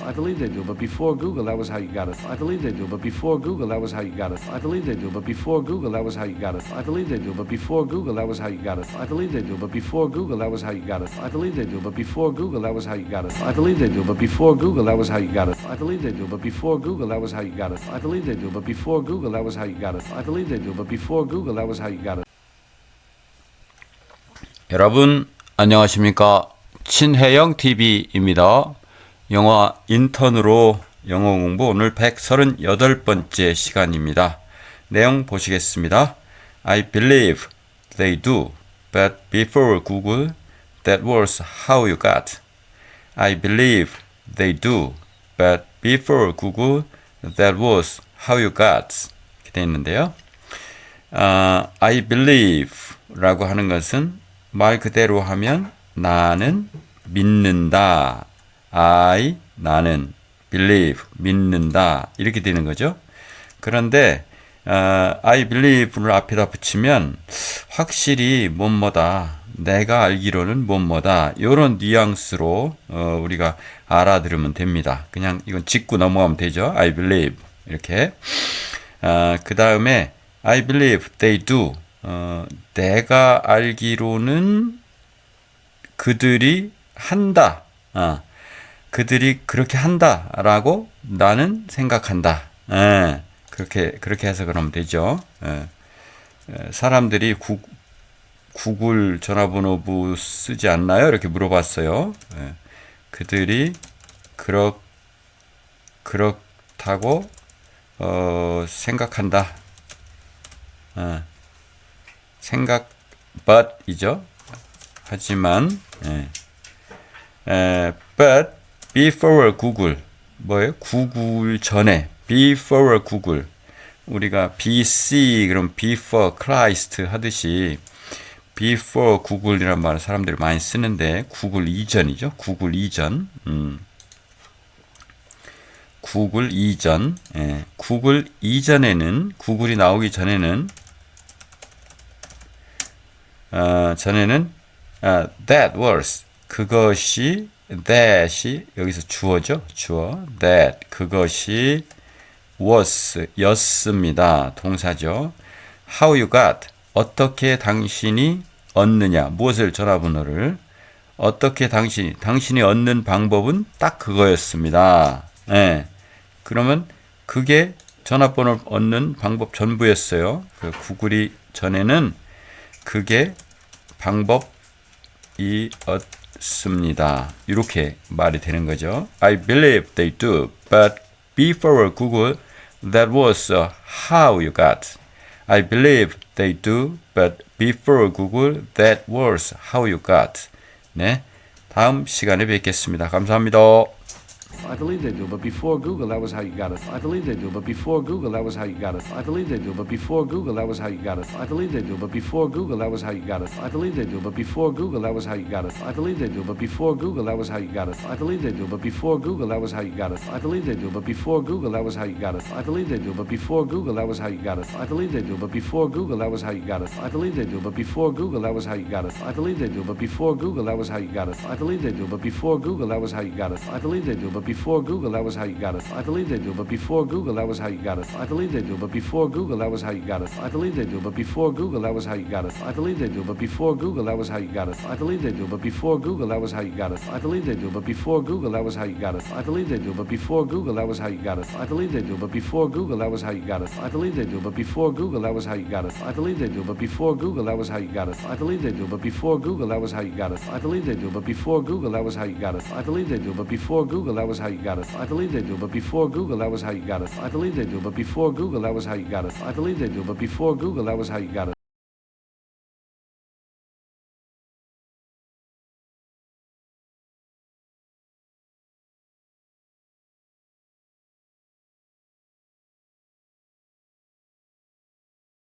I believe they do, but before Google, that was how you got it. I believe they do, but before Google, that was how you got it. I believe they do, but before Google, that was how you got it. I believe they do, but before Google, that was how you got it. I believe they do, but before Google, that was how you got it. I believe they do, but before Google, that was how you got it. I believe they do, but before Google, that was how you got it. I believe they do, but before Google, that was how you got it. I believe they do, but before Google, that was how you got it. I believe they do, but before Google, that was how you got it. 여러분 안녕하십니까? 친혜영 TV입니다. 영어 인턴으로 영어 공부 오늘 138번째 시간입니다. 내용 보시겠습니다. I believe they do, but before Google, that was how you got. I believe they do, but before Google, that was how you got. 이렇게 되어 있는데요. I believe 라고 하는 것은 말 그대로 하면 나는 믿는다. 나는 believe 믿는다 이렇게 되는 거죠. 그런데 I believe를 앞에다 붙이면 확실히 뭐뭐다. 내가 알기로는 뭐뭐다. 이런 뉘앙스로 우리가 알아들으면 됩니다. 그냥 이건 짚고 넘어가면 되죠. I believe 이렇게. 그 다음에 I believe they do. 내가 알기로는 그들이 한다. 그들이 그렇게 한다라고 나는 생각한다. 그렇게 해서 그러면 되죠. 사람들이 구글 전화번호부 쓰지 않나요? 이렇게 물어봤어요. 그들이 그렇다고 생각한다. but이죠. 하지만 but before Google 뭐예요? 구글 전에 before Google 우리가 BC 그럼 before Christ 하듯이 before Google이란 말을 사람들이 많이 쓰는데 구글 이전이죠. 구글 이전 구글 이전 구글 이전에는 구글이 나오기 전에는 that was that이 여기서 주어죠. 주어 that 그것이 was 였습니다. 동사죠. How you got 어떻게 당신이 얻느냐 무엇을 전화번호를 어떻게 당신이 얻는 방법은 딱 그거였습니다. 그러면 그게 전화번호를 얻는 방법 전부였어요. 그 구글이 전에는 그게 방법이었습니다. 이렇게 말이 되는 거죠. I believe they do, but before Google, that was how you got. I believe they do, but before Google, that was how you got. 네, 다음 시간에 뵙겠습니다. 감사합니다. I believe they do, but before Google, that was how you got it. I believe they do, but before Google, that was how you got it. I believe they do, but before Google, that was how you got it. I believe they do, but before Google, that was how you got it. I believe they do, but before Google, that was how you got it. I believe they do, but before Google, that was how you got it. I believe they do, but before Google, that was how you got it. I believe they do, but before Google, that was how you got it. I believe they do, but before Google, that was how you got it. I believe they do, but before Google, that was how you got it. I believe they do, but before Google, that was how you got it. I believe they do, but before Google, that was how you got it. I believe they do, but before Google, that was how you got it. I believe they do, but before Google, that was how you got it. I believe they do, but before Google, that was how you got it. I believe they do, but before Google, that was how you got it. I believe they do, but before Google, that was how you got it. I believe they do, but before Google, that was how you got it. I believe they do, but before Google, that was how you got it. I believe they do, but before Google, that was how you got it. I believe they do, but before Google, that was how you got it. I believe they do, but before Google, that was how you got it. I believe they do, but before Google, that was how you got it. I believe they do, but before Google, that was how you got it. I believe they do, but before Google, that was how you got it. I believe they do, but before Google, that was how you got it. I believe they do, but before Google, that was how you got it. I believe they do, but before Google, that was how you got it. I believe they do, but before Google, that was how you got it. I believe they do, but before Google, that was how you got it.